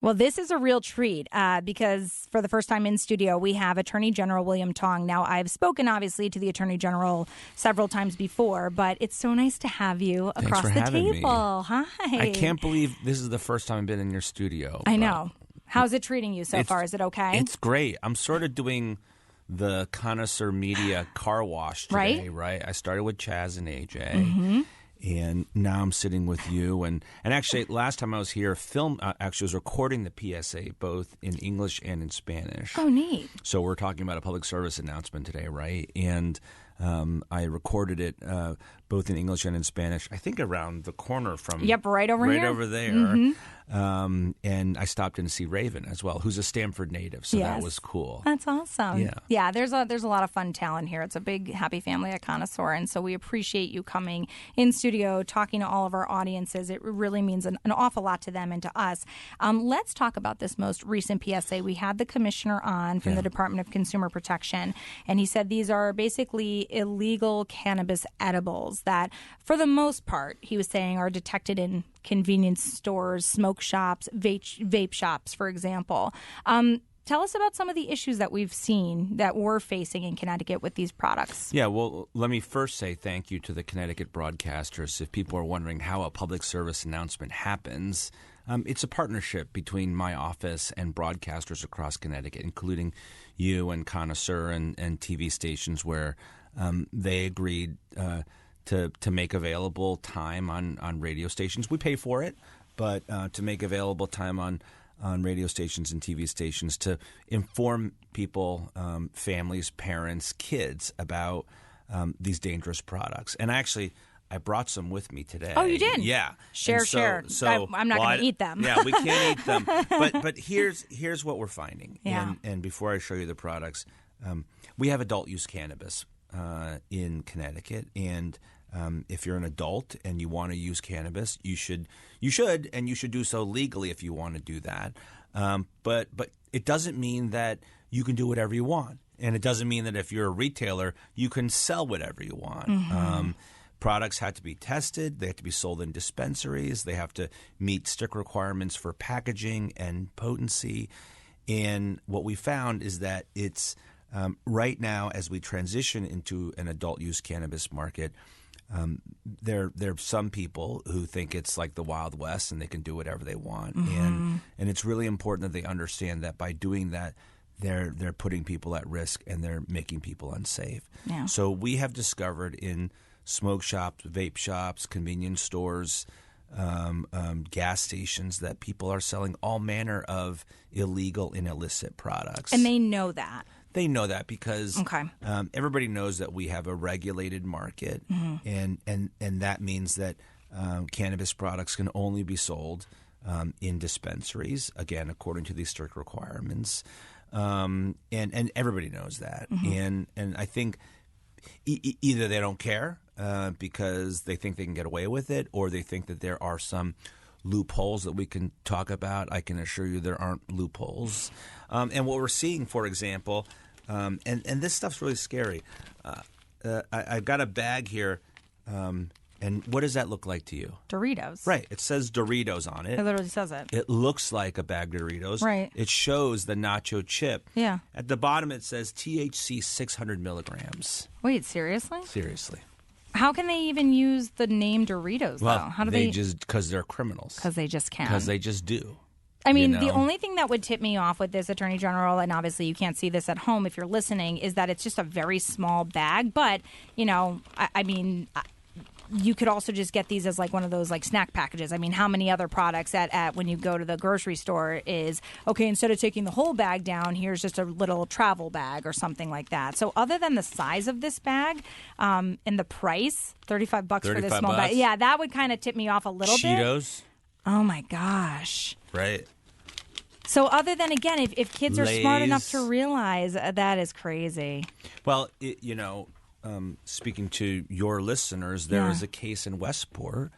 Well, this is a real treat because for the first time in studio, we have Attorney General William Tong. Now, I've spoken, obviously, to the Attorney General several times before, but it's so nice to have you across the table. Hi. I can't believe this is the first time I've been in your studio. I know. How's it treating you so far? Is it okay? It's great. I'm sort of doing the Connoisseur Media car wash today, right? I started with Chaz and AJ. Mm-hmm. And now I'm sitting with you. And actually, last time I was here, actually was recording the PSA both in English and in Spanish. Oh, neat. So we're talking about a public service announcement today, right? And I recorded it both in English and in Spanish, I think around the corner from... Yep, right over here. Right over there. Mm-hmm. And I stopped in to see Raven as well, who's a Stanford native, so that was cool. That's awesome. Yeah, there's a lot of fun talent here. It's a big, happy family at Connoisseur, and so we appreciate you coming in studio, talking to all of our audiences. It really means an awful lot to them and to us. Let's talk about this most recent PSA. We had the commissioner on from the Department of Consumer Protection, and he said these are basically illegal cannabis edibles that, for the most part, he was saying are detected in convenience stores, smoke shops, vape shops, for example. Tell us about some of the issues that we've seen that we're facing in Connecticut with these products. Yeah, well, let me first say thank you to the Connecticut broadcasters. If people are wondering how a public service announcement happens, it's a partnership between my office and broadcasters across Connecticut, including you and Connoisseur and TV stations where they agreed to make available time on radio stations. We pay for it, but to make available time on radio stations and TV stations to inform people, families, parents, kids about these dangerous products. And actually, I brought some with me today. Oh, you did? Yeah. Share. So I'm not going to eat them. Yeah, we can't eat them. But here's what we're finding. Yeah. And before I show you the products, we have adult use cannabis in Connecticut, and if you're an adult and you want to use cannabis, you should do so legally if you want to do that. But it doesn't mean that you can do whatever you want, and it doesn't mean that if you're a retailer you can sell whatever you want. Mm-hmm. Products have to be tested. They have to be sold in dispensaries. They have to meet strict requirements for packaging and potency. And what we found is that it's right now, as we transition into an adult use cannabis market, there are some people who think it's like the Wild West and they can do whatever they want. Mm-hmm. And it's really important that they understand that by doing that, they're putting people at risk and they're making people unsafe. Yeah. So we have discovered in smoke shops, vape shops, convenience stores, gas stations that people are selling all manner of illegal and illicit products. And they know that. They know that because everybody knows that we have a regulated market, mm-hmm. and that means that cannabis products can only be sold in dispensaries, again, according to these strict requirements. And everybody knows that. Mm-hmm. And I think either they don't care because they think they can get away with it, or they think that there are some loopholes that we can talk about. I can assure you there aren't loopholes. And what we're seeing, for example, and this stuff's really scary. I've got a bag here, and what does that look like to you? Doritos. Right. It says Doritos on it. It literally says it. It looks like a bag of Doritos. Right. It shows the nacho chip. Yeah. At the bottom it says THC 600 milligrams. Wait, seriously? Seriously. How can they even use the name Doritos, though? How do they just, because they're criminals. Because they just can. Because they just do. I mean, the only thing that would tip me off with this, Attorney General, and obviously you can't see this at home if you're listening, is that it's just a very small bag. But, I mean, you could also just get these as like one of those like snack packages. I mean, how many other products at when you go to the grocery store is, okay, instead of taking the whole bag down, here's just a little travel bag or something like that. So other than the size of this bag and the price, $35 for this small bag. Yeah, that would kind of tip me off a little bit. Cheetos. Oh, my gosh. Right. So other than, again, if kids are smart enough to realize, that is crazy. Well, speaking to your listeners, there is a case in Westport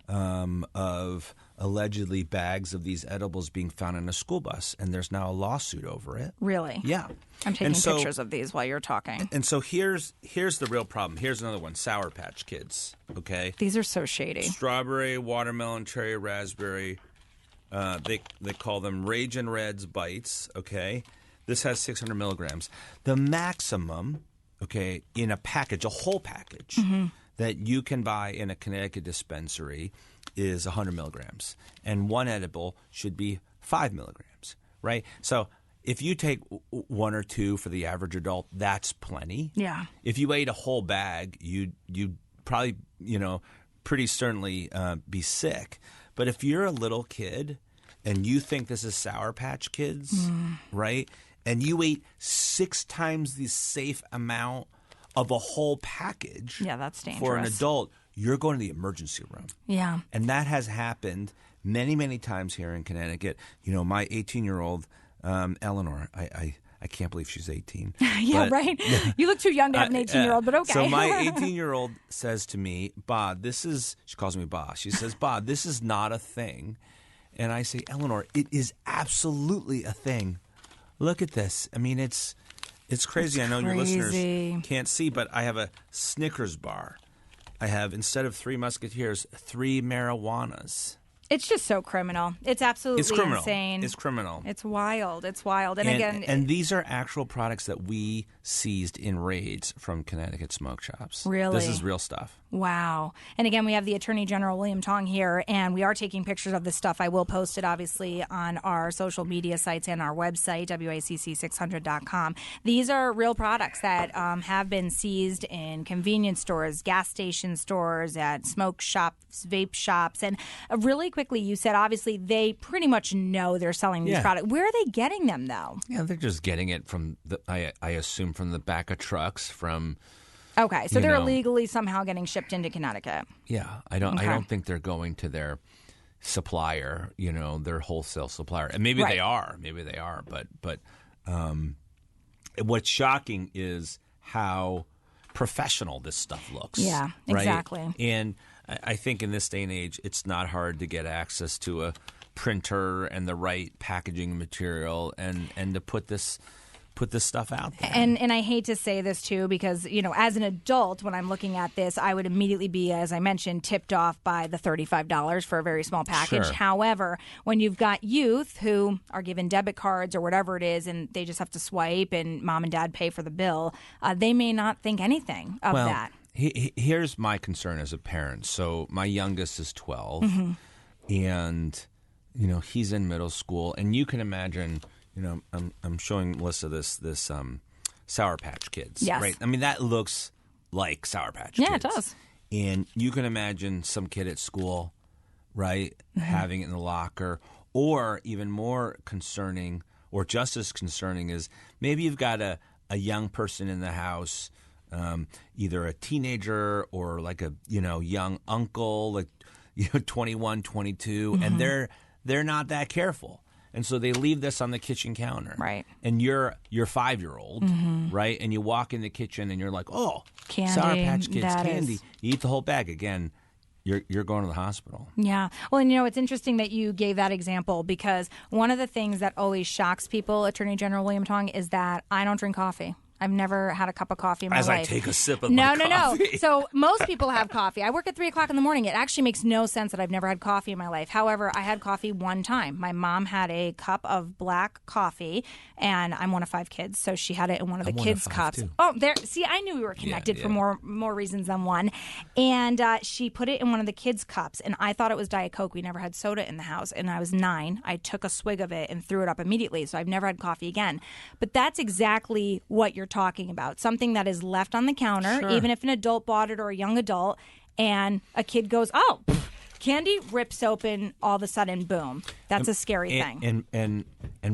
of allegedly bags of these edibles being found in a school bus, and there's now a lawsuit over it. Really? Yeah. I'm taking pictures of these while you're talking. And so here's the real problem. Here's another one, Sour Patch Kids, okay? These are so shady. Strawberry, watermelon, cherry, raspberry, They call them Ragin' Reds Bites, okay? This has 600 milligrams. The maximum, okay, in a package, a whole package, that you can buy in a Connecticut dispensary is 100 milligrams. And one edible should be 5 milligrams, right? So if you take one or two for the average adult, that's plenty. Yeah. If you ate a whole bag, you'd probably, pretty certainly be sick. But if you're a little kid and you think this is Sour Patch Kids, right, and you ate 6 times the safe amount of a whole package that's dangerous. For an adult, you're going to the emergency room. Yeah. And that has happened many, many times here in Connecticut. My 18-year-old, Eleanor, I can't believe she's 18. Yeah, but, right? You look too young to have an 18-year-old, but okay. So my 18-year-old says to me, Bob, she calls me Bob. She says, Bob, this is not a thing. And I say, Eleanor, it is absolutely a thing. Look at this. I mean, it's crazy. I know your listeners can't see, but I have a Snickers bar. I have, instead of 3 Musketeers, 3 marijuanas. It's just so criminal. It's absolutely insane. It's criminal. It's wild. It's wild. And these are actual products that we seized in raids from Connecticut smoke shops. Really? This is real stuff. Wow. And again, we have the Attorney General, William Tong, here, and we are taking pictures of this stuff. I will post it, obviously, on our social media sites and our website, wacc600.com. These are real products that have been seized in convenience stores, gas station stores, at smoke shops, vape shops. And really quickly, you said, obviously, they pretty much know they're selling these products. Where are they getting them, though? Yeah, they're just getting it from, I assume, from the back of trucks, from... Okay, so they're illegally somehow getting shipped into Connecticut. Yeah, I don't think they're going to their supplier, their wholesale supplier. And maybe they are, but what's shocking is how professional this stuff looks. Yeah, right? exactly. And I think in this day and age, it's not hard to get access to a printer and the right packaging material and to put this stuff out there. And I hate to say this, too, because, as an adult, when I'm looking at this, I would immediately be, as I mentioned, tipped off by the $35 for a very small package. Sure. However, when you've got youth who are given debit cards or whatever it is, and they just have to swipe and mom and dad pay for the bill, they may not think anything of that. Here's my concern as a parent. So my youngest is 12, and, he's in middle school. And you can imagine... I'm showing Melissa this Sour Patch Kids. Yes. Right? I mean, that looks like Sour Patch Kids. Yeah, it does. And you can imagine some kid at school, right, having it in the locker. Or even more concerning, or just as concerning, is maybe you've got a young person in the house, either a teenager or like a young uncle, like 21, 22, and they're not that careful. And so they leave this on the kitchen counter. Right. And you're 5-year-old, right? And you walk in the kitchen and you're like, oh, candy, Sour Patch Kids candy. You eat the whole bag. Again, you're going to the hospital. Yeah. Well, and it's interesting that you gave that example, because one of the things that always shocks people, Attorney General William Tong, is that I don't drink coffee. I've never had a cup of coffee in my life. As I take a sip of my coffee. No. So most people have coffee. I work at 3 o'clock in the morning. It actually makes no sense that I've never had coffee in my life. However, I had coffee one time. My mom had a cup of black coffee, and I'm one of 5 kids, so she had it in one of the kids' cups. Too. Oh, there. See, I knew we were connected for more reasons than one. And she put it in one of the kids' cups, and I thought it was Diet Coke. We never had soda in the house, and I was 9. I took a swig of it and threw it up immediately, so I've never had coffee again. But that's exactly what you're talking about. Something that is left on the counter, even if an adult bought it or a young adult, and a kid goes, oh, candy, rips open, all of a sudden, boom. That's a scary thing. And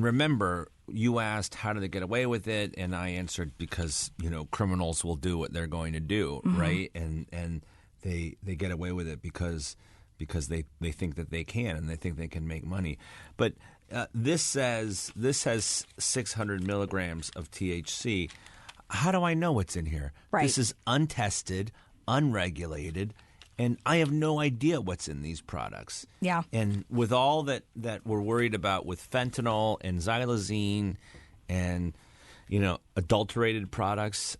remember, you asked how do they get away with it, and I answered because, criminals will do what they're going to do, right? And they get away with it because they think that they can, and they think they can make money. But this has 600 milligrams of THC. How do I know what's in here? Right. This is untested, unregulated, and I have no idea what's in these products. Yeah. And with all that we're worried about with fentanyl and xylazine and, adulterated products.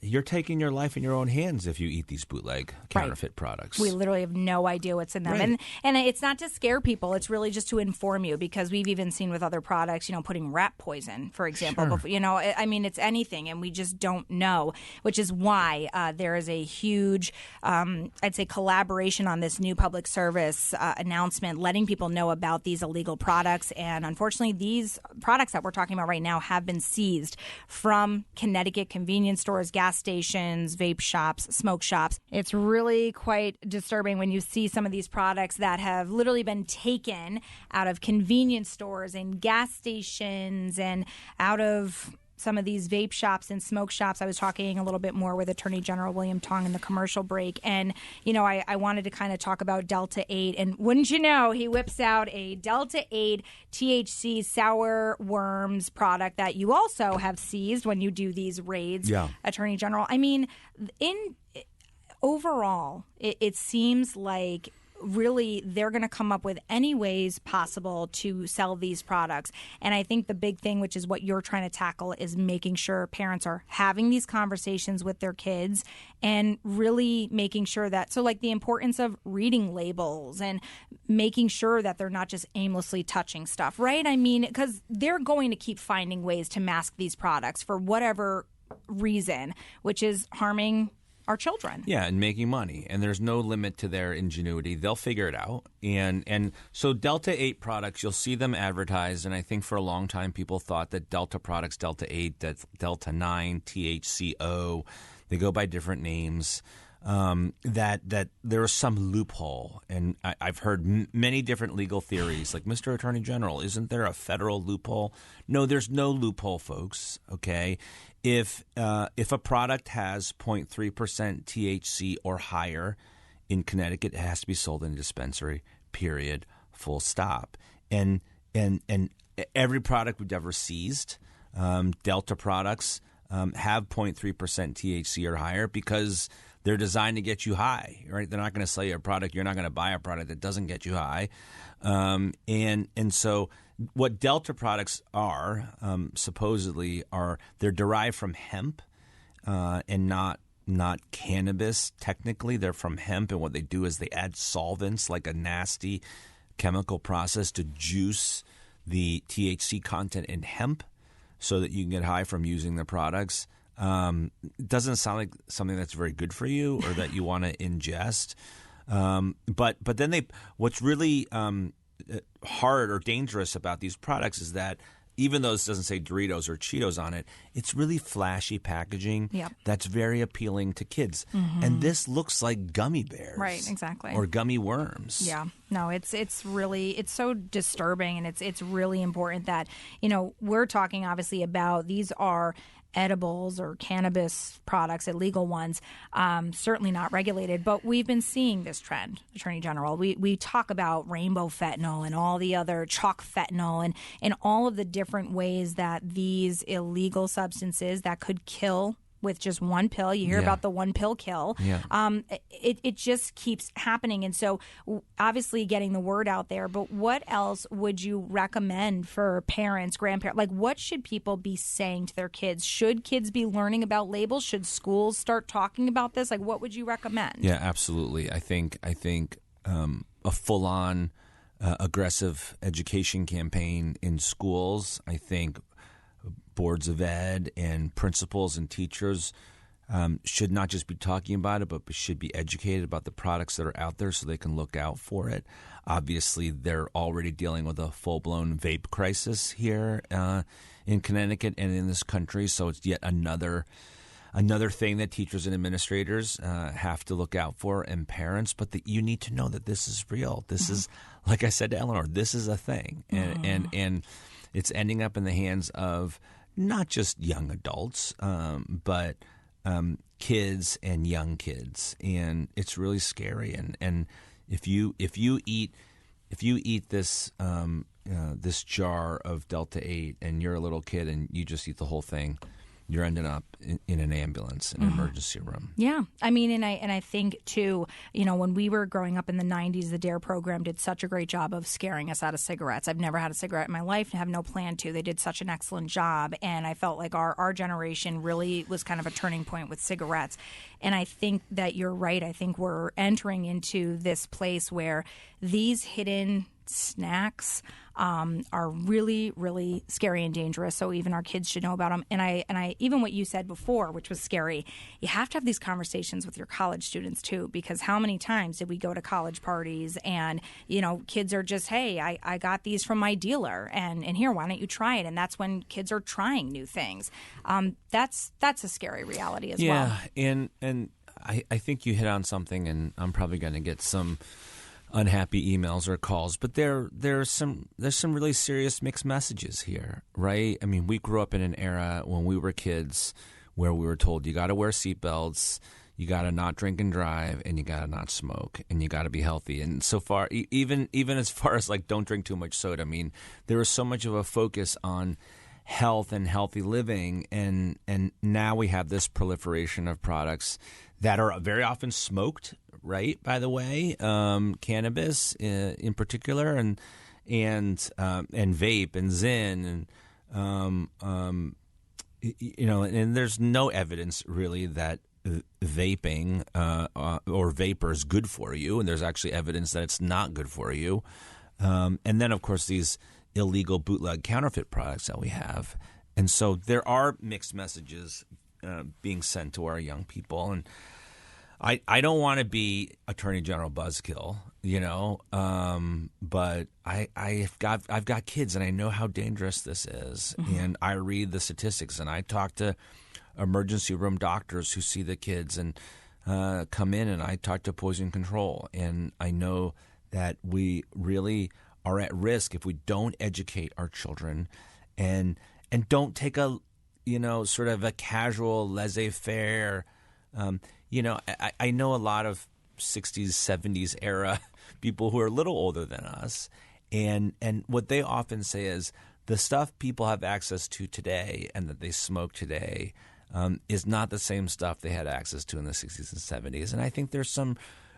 You're taking your life in your own hands if you eat these bootleg counterfeit products. We literally have no idea what's in them. Right. And it's not to scare people. It's really just to inform you, because we've even seen with other products, putting rat poison, for example. Sure. Before, it's anything, and we just don't know, which is why there is a huge, I'd say, collaboration on this new public service announcement, letting people know about these illegal products. And unfortunately, these products that we're talking about right now have been seized from Connecticut convenience stores, gas stations, vape shops, smoke shops. It's really quite disturbing when you see some of these products that have literally been taken out of convenience stores and gas stations and out of some of these vape shops and smoke shops. I was talking a little bit more with Attorney General William Tong in the commercial break. And, I wanted to kind of talk about Delta 8. And wouldn't you know, he whips out a Delta 8 THC sour worms product that you also have seized when you do these raids, Attorney General. I mean, overall, it seems like really they're going to come up with any ways possible to sell these products. And I think the big thing, which is what you're trying to tackle, is making sure parents are having these conversations with their kids and really making sure that, so like the importance of reading labels and making sure that they're not just aimlessly touching stuff, right? I mean, because they're going to keep finding ways to mask these products for whatever reason, which is harming our children. Yeah, and making money. And there's no limit to their ingenuity. They'll figure it out. And so Delta 8 products, you'll see them advertised. And I think for a long time, people thought that Delta products, Delta 8, that's Delta 9, THCO, they go by different names, that there is some loophole. And I've heard many different legal theories, like, Mr. Attorney General, isn't there a federal loophole? No, there's no loophole, folks, okay? If a product has 0.3% THC or higher in Connecticut, it has to be sold in a dispensary, period, full stop. And every product we've ever seized, Delta products, have 0.3% THC or higher because they're designed to get you high, right? They're not going to sell you a product. You're not going to buy a product that doesn't get you high. And so what Delta products are, supposedly, they're derived from hemp and not cannabis. Technically, they're from hemp, and what they do is they add solvents, like a nasty chemical process, to juice the THC content in hemp so that you can get high from using the products. It doesn't sound like something that's very good for you or that you want to ingest. But then what's really hard or dangerous about these products is that even though this doesn't say Doritos or Cheetos on it, it's really flashy packaging that's very appealing to kids. Mm-hmm. And this looks like gummy bears. Right, exactly. Or gummy worms. Yeah. No, it's so disturbing, and it's really important that, we're talking obviously about these are edibles or cannabis products, illegal ones, certainly not regulated. But we've been seeing this trend, Attorney General. We talk about rainbow fentanyl and all the other chalk fentanyl and all of the different ways that these illegal substances that could kill with just one pill. You hear about the one pill kill. Yeah. It just keeps happening. And so obviously getting the word out there, but what else would you recommend for parents, grandparents? Like, what should people be saying to their kids? Should kids be learning about labels? Should schools start talking about this? Like, what would you recommend? Yeah, absolutely. I think a full-on aggressive education campaign in schools, I think boards of ed and principals and teachers should not just be talking about it, but should be educated about the products that are out there so they can look out for it. Obviously, they're already dealing with a full-blown vape crisis here in Connecticut and in this country, so it's yet another thing that teachers and administrators have to look out for, and parents. But you need to know that this is real. This is, like I said to Eleanor, this is a thing, and it's ending up in the hands of not just young adults, but kids and young kids, and it's really scary. And if you eat this this jar of Delta 8 and you're a little kid and you just eat the whole thing, you're ending up in an ambulance, in an emergency room. Yeah. I mean, and I think, too, when we were growing up in the 90s, the DARE program did such a great job of scaring us out of cigarettes. I've never had a cigarette in my life and have no plan to. They did such an excellent job. And I felt like our generation really was kind of a turning point with cigarettes. And I think that you're right. I think we're entering into this place where these hidden snacks are really, really scary and dangerous. So even our kids should know about them. And I even what you said before, which was scary, you have to have these conversations with your college students too, because how many times did we go to college parties and, kids are just, hey, I got these from my dealer and here, why don't you try it? And that's when kids are trying new things. That's a scary reality as well. Yeah. And I think you hit on something, and I'm probably going to get some unhappy emails or calls, but there's some really serious mixed messages here, right? I mean, we grew up in an era when we were kids where we were told you got to wear seatbelts, you got to not drink and drive, and you got to not smoke, and you got to be healthy. And so far, even as far as like don't drink too much soda, I mean, there was so much of a focus on health and healthy living, and now we have this proliferation of products that are very often smoked. Right, by the way, cannabis in particular, and vape and Zyn, and and there's no evidence really that vaping or vapor is good for you, and there's actually evidence that it's not good for you. And then, of course, these illegal bootleg counterfeit products that we have, and so there are mixed messages being sent to our young people, and I don't want to be Attorney General buzzkill, but I've got kids and I know how dangerous this is, and I read the statistics and I talk to emergency room doctors who see the kids and come in, and I talk to poison control, and I know that we really are at risk if we don't educate our children and don't take a sort of a casual laissez-faire. I know a lot of 60s, 70s era people who are a little older than us, and what they often say is the stuff people have access to today and that they smoke today is not the same stuff they had access to in the 60s and 70s. And I think there's some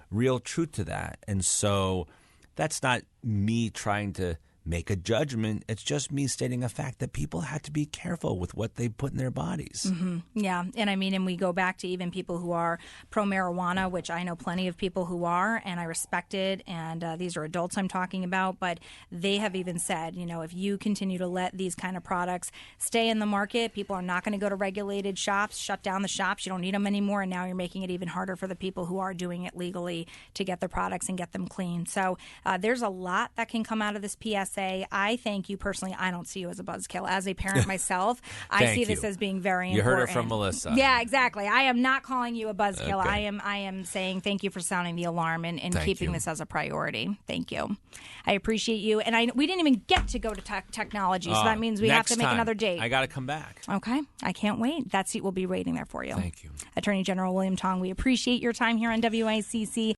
real truth to that. And so that's not me trying to make a judgment. It's just me stating a fact that people have to be careful with what they put in their bodies. Mm-hmm. Yeah. And I mean, and we go back to even people who are pro-marijuana, which I know plenty of people who are, and I respect it. And these are adults I'm talking about. But they have even said, if you continue to let these kind of products stay in the market, people are not going to go to regulated shops, shut down the shops. You don't need them anymore. And now you're making it even harder for the people who are doing it legally to get the products and get them clean. So there's a lot that can come out of this PSA. I thank you personally. I don't see you as a buzzkill. As a parent myself, I see this as being very important. You heard it from Melissa. Yeah, exactly. I am not calling you a buzzkill. Okay. I am saying thank you for sounding the alarm and keeping this as a priority. Thank you. I appreciate you. And we didn't even get to go to technology, so that means we have to make another date. I got to come back. Okay. I can't wait. That seat will be waiting there for you. Thank you. Attorney General William Tong, we appreciate your time here on WICC.